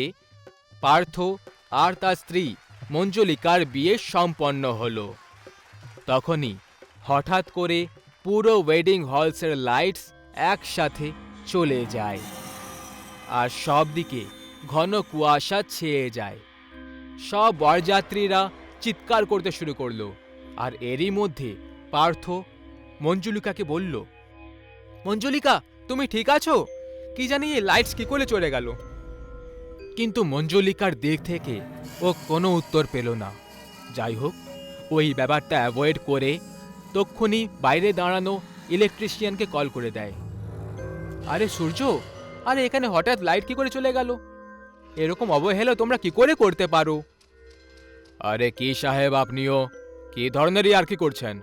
[SPEAKER 1] পার্থ আর তার স্ত্রী মঞ্জুলিকার বিয়ে সম্পন্ন হলো। তখনই হঠাৎ করে পুরো ওয়েডিং হলসের লাইটস একসাথে চলে যায়। আর সব দিকে ঘন কুয়াশা ছেয়ে যায়। সব বরযাত্রীরা চিৎকার করতে শুরু করলো। আর এরই মধ্যে পার্থ মঞ্জুলিকাকে বলল, মঞ্জুলিকা, তুমি ঠিক আছো? কি জানি এই লাইটস কি করে চলে গেল। কিন্তু মঞ্জুলিকার দিক থেকে ও কোনো উত্তর পেল না। যাই হোক, ওই ব্যাপারটা অ্যাভয়েড করে তক্ষুনি বাইরে দাঁড়ানো ইলেকট্রিশিয়ানকে কল করে দেয়। আরে সূর্য, আরে এখানে হঠাৎ লাইট কি করে চলে গেল? এরকম অবহেলা তোমরা কি করে করতে পারো? আরে কি সাহেব, আপনিও কি ধরনেরই আর কি করছেন?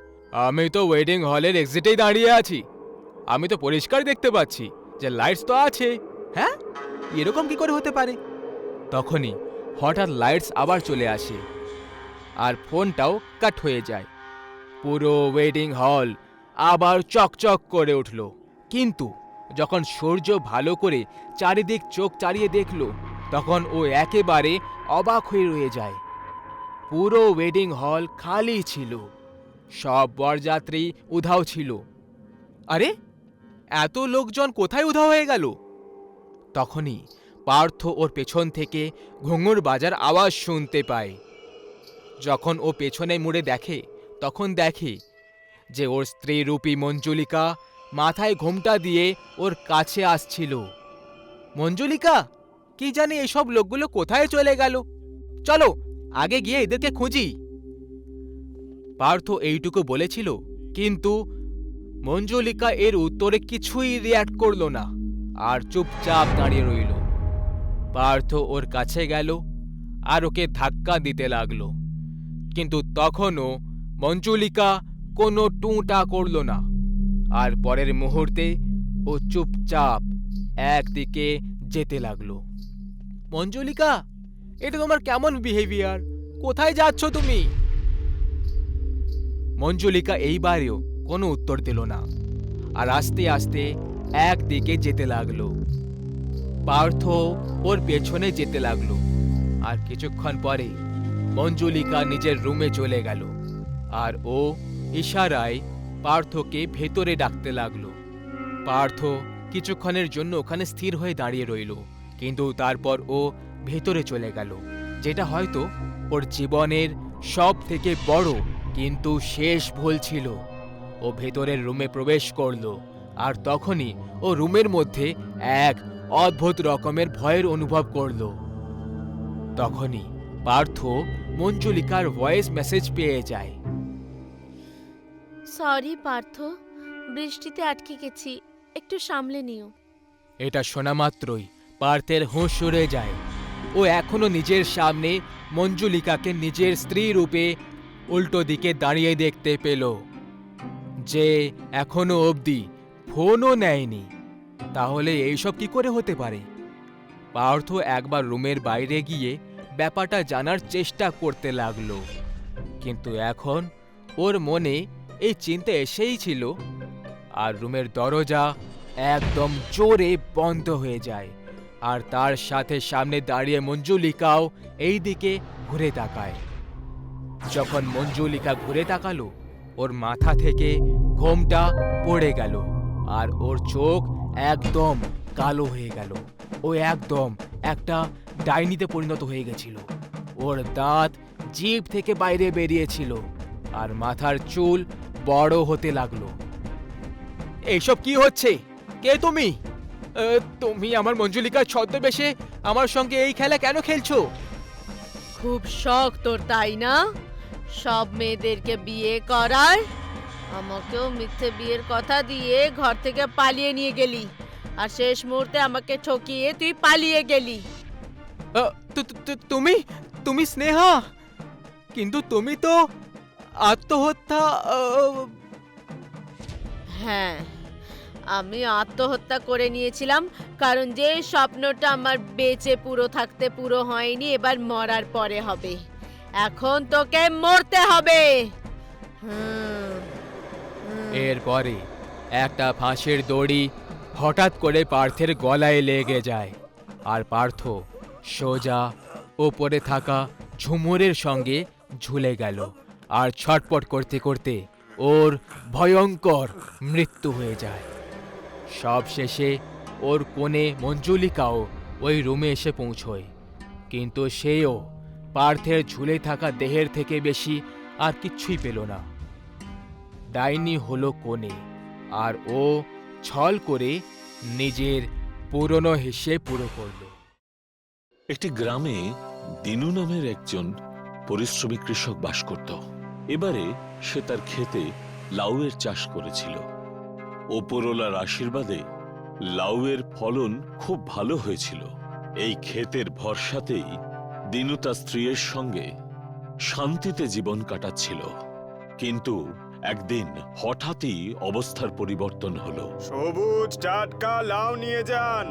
[SPEAKER 1] আমি তো ওয়েডিং হলের এক্সিটেই দাঁড়িয়ে আছি। আমি তো পরিষ্কার দেখতে পাচ্ছি যে লাইটস তো আছে। হ্যাঁ, এরকম কি করে হতে পারে? তখনই হঠাৎ লাইটস আবার চলে আসে আর ফোনটাও কাট হয়ে যায়। পুরো ওয়েডিং হল আবার চকচক করে উঠল। কিন্তু যখন সূর্য ভালো করে চারিদিক চোখ চালিয়ে দেখল, তখন ও একেবারে অবাক হয়ে রয়ে যায়। পুরো ওয়েডিং হল খালি ছিল, সব বরযাত্রী উধাও ছিল। আরে এত লোকজন কোথায় উধাও হয়ে গেল? তখনই পার্থ ওর পেছন থেকে ঘুঙুর বাজার আওয়াজ শুনতে পায়। যখন ও পেছনে মুড়ে দেখে, তখন দেখে যে ওর স্ত্রী রূপী মঞ্জুলিকা মাথায় ঘোমটা দিয়ে ওর কাছে আসছিল। মঞ্জুলিকা, কি জানি এইসব লোকগুলো কোথায় চলে গেল? চলো আগে গিয়ে এদেরকে খুঁজি। পার্থ এইটুকু বলেছিল, কিন্তু মঞ্জুলিকা এর উত্তরে কিছুই রিয়্যাক্ট করল না আর চুপচাপ দাঁড়িয়ে রইল। পার্থ ওর কাছে গেল আর ওকে ধাক্কা দিতে লাগলো, কিন্তু তখনও মঞ্জুলিকা কোনো টুঁটা করল না। আর পরের মুহূর্তে ও চুপচাপ একদিকে যেতে লাগলো। মঞ্জুলিকা, এটা তোমার কেমন বিহেভিয়ার? কোথায় যাচ্ছ তুমি? মঞ্জুলিকা এইবারেও কোনো উত্তর দিল না আর আস্তে আস্তে একদিকে যেতে লাগলো। পার্থ ওর পেছনে যেতে লাগলো আর কিছুক্ষণ পরে মঞ্জুলিকা নিজের রুমে চলে গেল আর ও ইশারায় পার্থকে ভেতরে ডাকতে লাগলো। পার্থ কিছুক্ষণের জন্য ওখানে স্থির হয়ে দাঁড়িয়ে রইল, কিন্তু তারপর ও ভেতরে চলে গেল, যেটা হয়তো ওর জীবনের সব থেকে বড় কিন্তু শেষ ভুল ছিল। ও ভেতরের রুমে প্রবেশ করলো আর তখনই ও রুমের মধ্যে এক অদ্ভুত রকমের ভয়ের অনুভব করলো। তখনই পার্থ মঞ্জুলিকার ভয়েস মেসেজ পেয়ে যায়।
[SPEAKER 4] সরি পার্থ, বৃষ্টিতে আটকে গেছি, একটু সামলে নিও।
[SPEAKER 1] এটা শোনা মাত্রই পার্থের হুঁশ উড়ে যায়। ও এখনো নিজের সামনে মঞ্জুলিকাকে নিজের স্ত্রী রূপে উল্টো দিকে দাঁড়িয়ে দেখতে পেল, যে এখনো অবধি ফোনও নেয়নি। তাহলে এইসব কি করে হতে পারে? পার্থ একবার রুমের বাইরে গিয়ে ব্যাপারটা জানার চেষ্টা করতে লাগলো, কিন্তু এখন ওর মনে এই চিন্তা এসেই ছিল। আর রুমের দরজা একদম জোরে বন্ধ হয়ে যায় আর তার সাথে সামনে দাঁড়িয়ে মঞ্জুলিকাও এই দিকে ঘুরে তাকায়। যখন মঞ্জুলিকা ঘুরে তাকালো, ওর মাথা থেকে ঘোমটা পড়ে গেল আর ওর চোখ একদম কালো হয়ে গেল। ও একদম একটা ডাইনিতে পরিণত হয়ে গেছিল। ওর দাঁত জিভ থেকে বাইরে বেরিয়েছিল আর মাথার চুল বড় হতে লাগলো। এইসব কি হচ্ছে? কে তুমি? তুমি আমার মঞ্জুলিকার ছদ্মবেশে আমার সঙ্গে এই খেলা কেন খেলছো?
[SPEAKER 3] খুব শখ তোর, তাই না? সব মেয়েদেরকে বিয়ে করার। আমাকেও মিথ্যে বিয়ের কথা দিয়ে ঘর থেকে পালিয়ে নিয়ে গেলি, আর শেষ মুহূর্তে আমাকে ঠকিয়ে তুই পালিয়ে গেলি।
[SPEAKER 1] তুমি তুমি স্নেহা, কিন্তু তুমি তো আত্মহত্যা।
[SPEAKER 3] হ্যাঁ, আমি আত্মহত্যা করে নিয়েছিলাম, কারণ যে স্বপ্নটা আমার বেঁচে পুরো থাকতে পুরো হয়নি, এবার মরার পরে হবে। এখন তোকে মরতে হবে।
[SPEAKER 1] এরপরে একটা ফাঁসের দড়ি হঠাৎ করে পার্থের গলায় লেগে যায় আর পার্থ সোজা ওপরে থাকা ঝুমুরের সঙ্গে ঝুলে গেল আর ছটপট করতে করতে ওর ভয়ঙ্কর মৃত্যু হয়ে যায়। সব শেষে ওর কোণে মঞ্জুলিকাও ওই রুমে এসে পৌঁছয়, কিন্তু সেও পার্থের ঝুলে থাকা দেহের থেকে বেশি আর কিচ্ছুই পেল না। ডাইনি হলো কোণে, আর ও ছল করে নিজের পুরনো হিসেব পুরো করল।
[SPEAKER 5] একটি গ্রামে দিনু নামের একজন পরিশ্রমী কৃষক বাস করত। এবারে সে তার ক্ষেতে লাউয়ের চাষ করেছিল। ওপরওয়ালার আশীর্বাদে লাউয়ের ফলন খুব ভালো হয়েছিল। এই ক্ষেতের ভরসাতেই দিনু তার স্ত্রীর সঙ্গে শান্তিতে জীবন কাটাচ্ছিল। কিন্তু একদিন হঠাৎই অবস্থার পরিবর্তন হলো।
[SPEAKER 6] সবুজ টাটকা লাউ নিয়ে যান,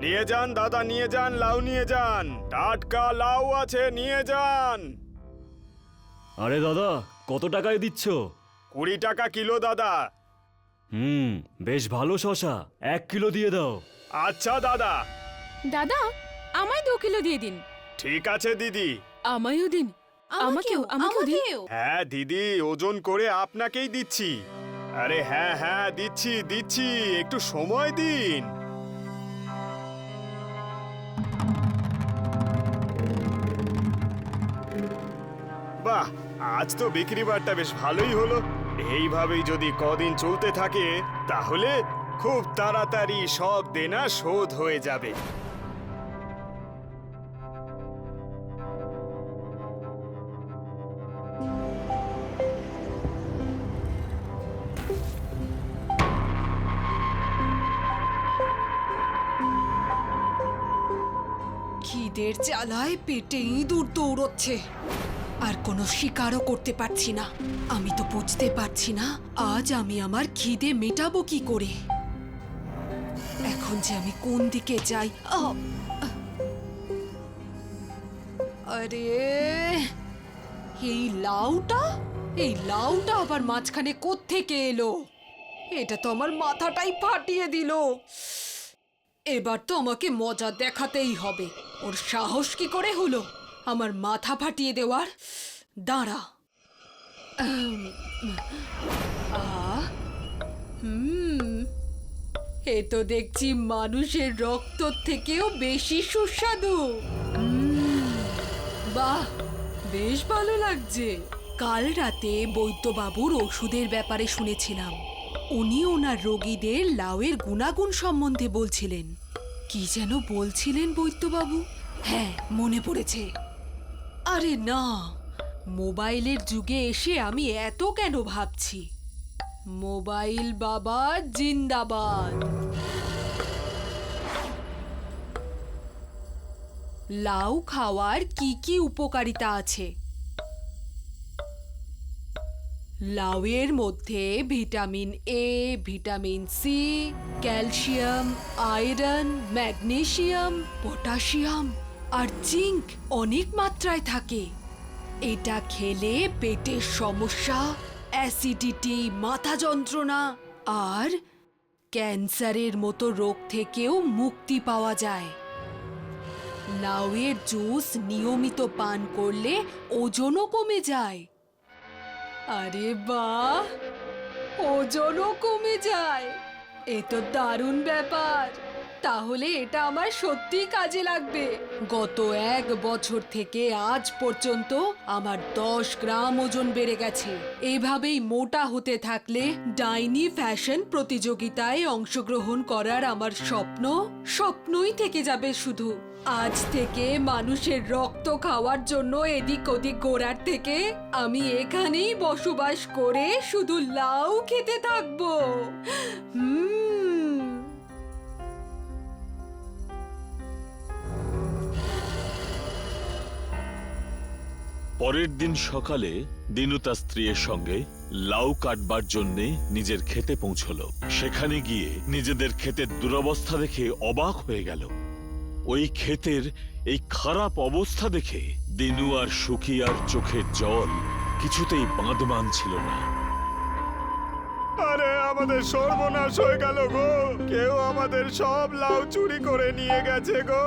[SPEAKER 6] নিয়ে যান দাদা, নিয়ে যান, লাউ নিয়ে যান, টাটকা লাউ আছে, নিয়ে যান।
[SPEAKER 7] আরে দাদা, কত টাকায় দিচ্ছ?
[SPEAKER 6] 20 টাকা কিলো দাদা।
[SPEAKER 7] বেশ ভালো শশা, 1 কিলো দিয়ে দাও।
[SPEAKER 6] আচ্ছা দাদা।
[SPEAKER 8] দাদা, আমায় 2 কিলো দিয়ে দিন।
[SPEAKER 6] ঠিক আছে দিদি।
[SPEAKER 8] আমায়ও দিন। আমাকেও দিন।
[SPEAKER 6] হ্যাঁ দিদি, ওজন করে আপনাকেই দিচ্ছি। আরে হ্যাঁ হ্যাঁ, দিচ্ছি দিচ্ছি, একটু সময় দিন। বাহ, আজ তো বিক্রি বারটা বেশ ভালোই হলো। এইভাবেই যদি কদিন চলতে থাকে তাহলে খুব তাড়াতাড়ি সব দেনা শোধ হয়ে যাবে।
[SPEAKER 9] খিদের জ্বালায় পেটে ইঁদুর দৌড়চ্ছে, আর কোনো শিকারও করতে পারছি না। আমি তো বুঝতে পারছি না আজ আমি আমার খিদে মেটাবো কি করে। এখন যে আমি কোন দিকে যাই। আরে এই লাউটা আবার মাঝখানে কোত্থেকে এলো? এটা তো আমার মাথাটাই ফাটিয়ে দিল। এবার তো আমাকে মজা দেখাতেই হবে। ওর সাহস কি করে হলো আমার মাথা ফাটিয়ে দেওয়ার? দাঁড়া। এ তো দেখছি মানুষের রক্ত থেকেও বেশি সুস্বাদু। বাহ, বেশ ভালো লাগছে। কাল রাতে বৈদ্যবাবুর ওষুধের ব্যাপারে শুনেছিলাম। উনি ওনার রোগীদের লাউয়ের গুণাগুণ সম্বন্ধে বলছিলেন। কি যেন বলছিলেন বৈদ্যবাবু? হ্যাঁ, মনে পড়েছে। আরে না, মোবাইলের যুগে এসে আমি এত কেন ভাবছি। মোবাইল বাবা জিন্দাবাদ। লাউ খাওয়ার কি কি উপকারিতা আছে? লাউয়ের মধ্যে vitamin A, vitamin C, calcium, iron, magnesium, potassium আর জিঙ্ক অনেক মাত্রায় থাকে। এটা খেলে পেটের সমস্যা, অ্যাসিডিটি, মাথা যন্ত্রণা আর ক্যান্সারের মতো রোগ থেকেও মুক্তি পাওয়া যায়। লাউয়ের জুস নিয়মিত পান করলে ওজনও কমে যায়। আরে বাহ, ওজনও কমে যায়। এ তো দারুণ ব্যাপার। তাহলে এটা আমার সত্যি কাজে লাগবে। গত 1 বছর থেকে আজ পর্যন্ত আমার 10 গ্রাম ওজন বেড়ে গেছে। এভাবেই মোটা হতে থাকলে ডাইনি ফ্যাশন প্রতিযোগিতায় অংশগ্রহণ করার আমার স্বপ্নই থেকে যাবে শুধু। আজ থেকে মানুষের রক্ত খাওয়ার জন্য এদিক ওদিক ঘোরার থেকে আমি এখানেই বসবাস করে শুধু লাউ খেতে থাকবো।
[SPEAKER 5] পরের দিন সকালে দিনু তার স্ত্রীর সঙ্গে লাউ কাটবার জন্যে নিজের ক্ষেতে পৌঁছলো। সেখানে গিয়ে নিজেদের ক্ষেতের দুরবস্থা দেখে অবাক হয়ে গেল। ওই ক্ষেতের এই খারাপ অবস্থা দেখে দিনু আর সুখিয়ার চোখের জল কিছুতেই বাঁধ মানছিল না।
[SPEAKER 6] আরে আমাদের সর্বনাশ হয়ে গেল গো, কেউ আমাদের সব লাউ চুরি করে নিয়ে গেছে গো।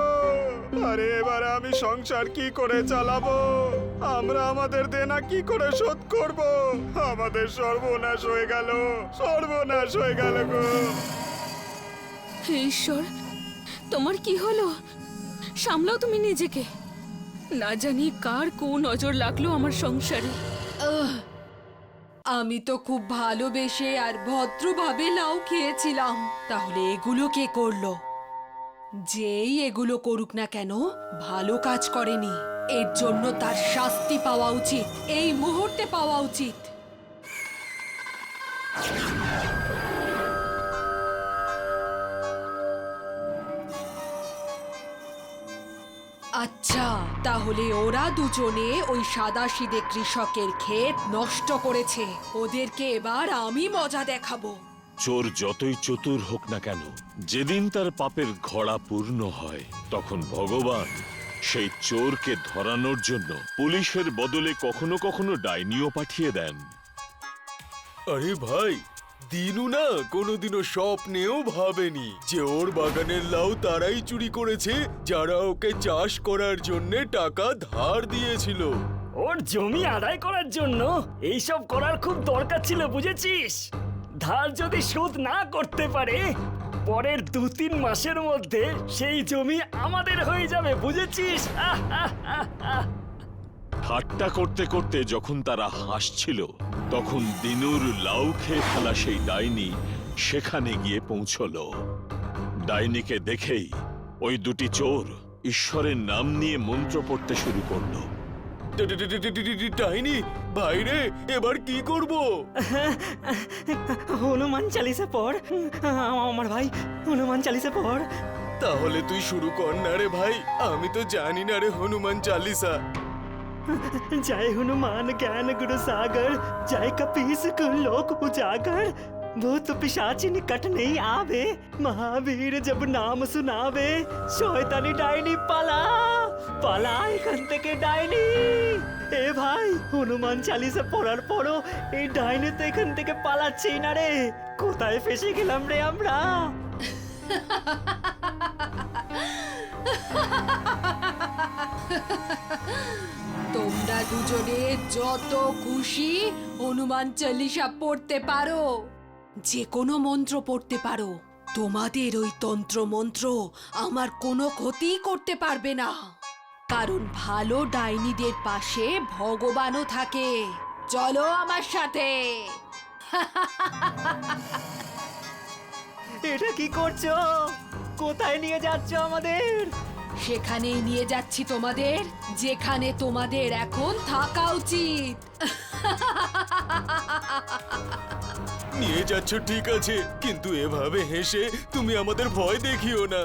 [SPEAKER 6] আরে এবার আমি সংসার কি করে চালাবো? আমরা আমাদের দেনা কি করে শোধ করব? আমাদের সর্বনাশ হয়ে গেল, সর্বনাশ হয়ে গেল গো।
[SPEAKER 8] হে ঈশ্বর, তোমার কি হলো? সামলাও তুমি নিজেকে। না জানি কার কোন নজর লাগলো আমার সংসারে।
[SPEAKER 9] আহ, আমি তো খুব ভালোবেসে আর ভদ্রভাবে লাউ খেয়েছিলাম, তাহলে এগুলো কে করলো? যেই এগুলো করুক না কেন, ভালো কাজ করেনি, এর জন্য তার শাস্তি পাওয়া উচিত, এই মুহূর্তে পাওয়া উচিত। আচ্ছা, তাহলে ওরা দুজনে ওই সাদাসিধে কৃষকের ক্ষেত নষ্ট করেছে, ওদেরকে এবার আমি মজা দেখাবো।
[SPEAKER 5] চোর যতই চতুর হোক না কেন, যেদিন তার পাপের ঘড়া পূর্ণ হয়, তখন ভগবান সেই চোরকে ধরানোর জন্য পুলিশের বদলে কখনো কখনো ডাইনিও পাঠিয়ে দেন।
[SPEAKER 6] আরে ভাই, দিনু না কোনোদিনও স্বপ্নেও ভাবেনি যে ওর বাগানের লাউ তারাই চুরি করেছে যারা ওকে চাষ করার জন্য টাকা ধার দিয়েছিল।
[SPEAKER 7] ওর জমি আদায় করার জন্য এইসব করার খুব দরকার ছিল, বুঝেছিস? ধার যদি শোধ না করতে পারে, পরের 2-3 মাসের মধ্যে সেই জমি আমাদের হয়ে যাবে, বুঝেছিস?
[SPEAKER 5] ঠাট্টা করতে করতে যখন তারা হাসছিল, তখন দিনুর লাউ খেয়ে ফেলা সেই ডাইনি সেখানে গিয়ে পৌঁছলো। ডাইনিকে দেখেই ওই দুটি চোর ঈশ্বরের নাম নিয়ে মন্ত্র পড়তে শুরু করলো।
[SPEAKER 6] ডাইনি ভাই রে, এবার কি করব?
[SPEAKER 7] হনুমান চালিসা পড় আমার ভাই, হনুমান চালিসা পড়।
[SPEAKER 6] তাহলে তুই শুরু কর না রে ভাই, আমি তো জানি না রে হনুমান চালিসা।
[SPEAKER 7] जय हनुमान ज्ञान गुरु सागर, जय कपीस लोक उजागर, भूत पिशाच निकट नहीं आवे, महावीर जब नाम सुनावे, शैतानी डाइनी पाला पाला এখান থেকে ডাইনি। এ ভাই, হনুমান চালিসা পড়ার পরও এই ডাইনি তো এখান থেকে পালাচ্ছেই না রে। কোথায় ফেসে গেলাম রে আমরা?
[SPEAKER 9] তোমরা দুজনে যত খুশি হনুমান চালিসা পড়তে পারো, যে কোনো মন্ত্র পড়তে পারো, তোমাদের ওই তন্ত্র মন্ত্র আমার কোনো ক্ষতি করতে পারবে না, কারণ ভালো ডাইনিদের পাশে ভগবানও থাকে। চলো আমার সাথে।
[SPEAKER 7] এটা কি করছো? কোথায় নিয়ে যাচ্ছ আমাদের?
[SPEAKER 9] সেখানেই নিয়ে যাচ্ছি তোমাদের, যেখানে তোমাদের এখন থাকা উচিত।
[SPEAKER 6] নিয়ে যাচ্ছ ঠিক আছে, কিন্তু এভাবে হেসে তুমি আমাদের ভয় দেখিও না।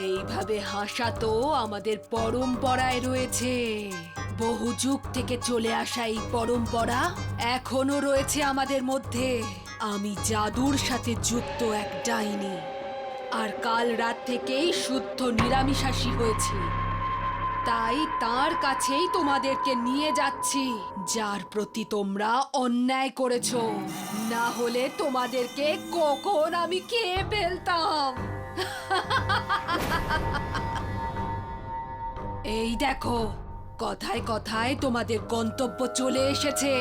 [SPEAKER 9] এইভাবে হাসা তো আমাদের পরম্পরায় রয়েছে, বহু যুগ থেকে চলে আসা এই পরম্পরা এখনো রয়েছে আমাদের মধ্যে। আমি জাদুর সাথে যুক্ত এক ডাইনি, আর কাল রাত থেকেই শুদ্ধ নিরামিষাশী হয়েছি, তাই তার কাছেই তোমাদেরকে নিয়ে যাচ্ছি, যার প্রতি তোমরা অন্যায় করেছো। না হলে তোমাদেরকে কখন আমি খেয়ে ফেলতাম। এই দেখো, কথায় কথায় তোমাদের গন্তব্য চলে এসেছে।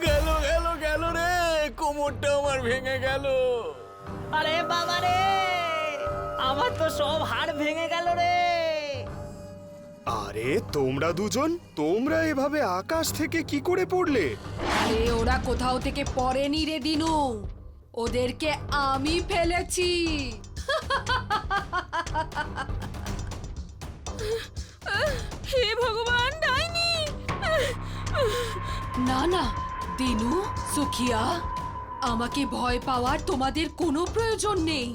[SPEAKER 6] গেল গেল গেল রে, কোমরটা আমার ভেঙে গেল।
[SPEAKER 7] আরে বাবা রে, আমার তো সব হাড় ভেঙে গেল রে।
[SPEAKER 6] আরে তোমরা দুজন, তোমরা এভাবে আকাশ থেকে কি করে পড়লে?
[SPEAKER 9] আরে ওরা কোথাও থেকে পড়েনি রে দিনু, ওদেরকে আমি ফেলেছি।
[SPEAKER 8] হে ভগবান, ডাইনি!
[SPEAKER 9] না না দিনু, সুখিয়া, আমাকে ভয় পাওয়ার তোমাদের কোনো প্রয়োজন নেই।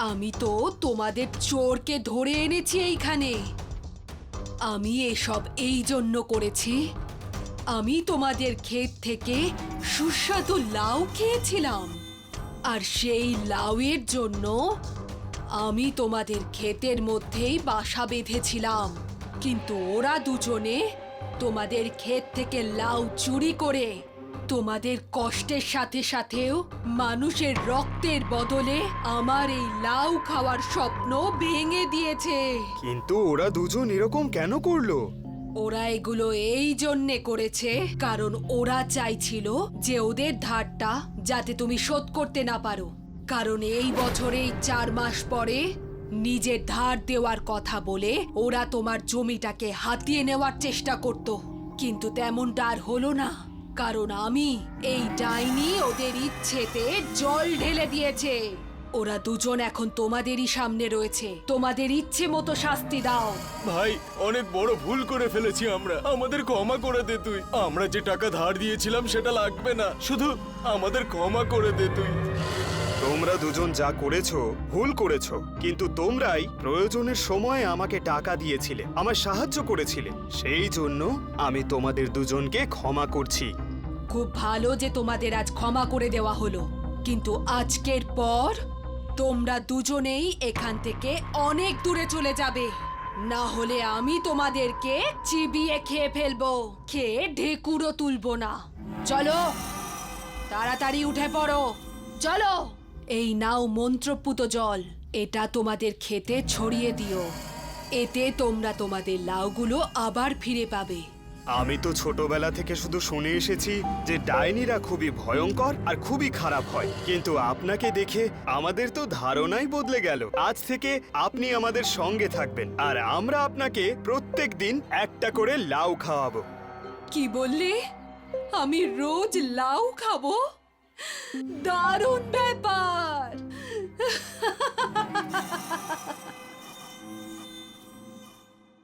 [SPEAKER 9] আমি তো তোমাদের চোরকে ধরে এনেছি এইখানে। আমি এসব এই জন্য করেছি, আমি তোমাদের ক্ষেত থেকে সুস্বাদু লাউ খেয়েছিলাম, আর সেই লাউয়ের জন্য আমি তোমাদের ক্ষেতের মধ্যেই বাসা বেঁধেছিলাম। কিন্তু ওরা দুজনে তোমাদের ক্ষেত থেকে লাউ চুরি করে তোমাদের কষ্টের সাথে সাথেও মানুষের রক্তের বদলে আমার এই লাউ খাওয়ার স্বপ্ন ভেঙে দিয়েছে।
[SPEAKER 6] কিন্তু ওরা দুজন এরকম কেন করলো?
[SPEAKER 9] ওরা এগুলো এই জন্যে করেছে কারণ ওরা চাইছিল যে ওদের ধারটা যাতে তুমি শোধ করতে না পারো, কারণ এই বছরেই 4 মাস পরে নিজের ধার দেওয়ার কথা বলে ওরা তোমার জমিটাকে হাতিয়ে নেওয়ার চেষ্টা করত, কিন্তু তেমনটা আর হলো না, কারণ আমি এই ডাইনি ওদের ইচ্ছেতে জল ঢেলে দিয়েছে। ওরা দুজন এখন তোমাদেরই সামনে রয়েছে, তোমাদের ইচ্ছে মতো শাস্তি দাও।
[SPEAKER 6] ভাই, অনেক বড় ভুল করে ফেলেছি আমরা, আমাদের ক্ষমা করে দে তুই। আমরা যে টাকা ধার দিয়েছিলাম সেটা লাগবে না, শুধু আমাদের ক্ষমা করে দে তুই। তোমরা দুজন যা করেছো ভুল করেছো, কিন্তু তোমরাই প্রয়োজনের সময় আমাকে টাকা দিয়েছিলে, আমার সাহায্য করেছিলে, সেই জন্য আমি তোমাদের দুজনকে ক্ষমা করছি।
[SPEAKER 9] খুব ভালো যে তোমাদের আজ ক্ষমা করে দেওয়া হলো, কিন্তু আজকের পর তোমরা দুজনেই এখান থেকে অনেক দূরে চলে যাবে, না হলে আমি তোমাদেরকে চিবিয়ে খেয়ে ফেলবো, খেয়ে ঢেকুরও তুলবো না। চলো, তাড়াতাড়ি উঠে পড়ো, চলো। এই নাও মন্ত্রপুত জল, এটা তোমাদের খেতে ছড়িয়ে দিও, এতে তোমরা তোমাদের লাউগুলো আবার ফিরে পাবে।
[SPEAKER 6] আমি তো ছোটবেলা থেকে শুধু শুনে এসেছি যে ডাইনিরা খুবই ভয়ঙ্কর আর খুবই খারাপ হয়, কিন্তু আপনাকে দেখে আমাদের তো ধারণাই বদলে গেল। আজ থেকে আপনি আমাদের সঙ্গে থাকবেন, আর আমরা আপনাকে প্রত্যেক দিন একটা করে লাউ খাওয়াবো।
[SPEAKER 9] কি বললি? আমি রোজ লাউ খাবো? দারুণ ব্যাপার।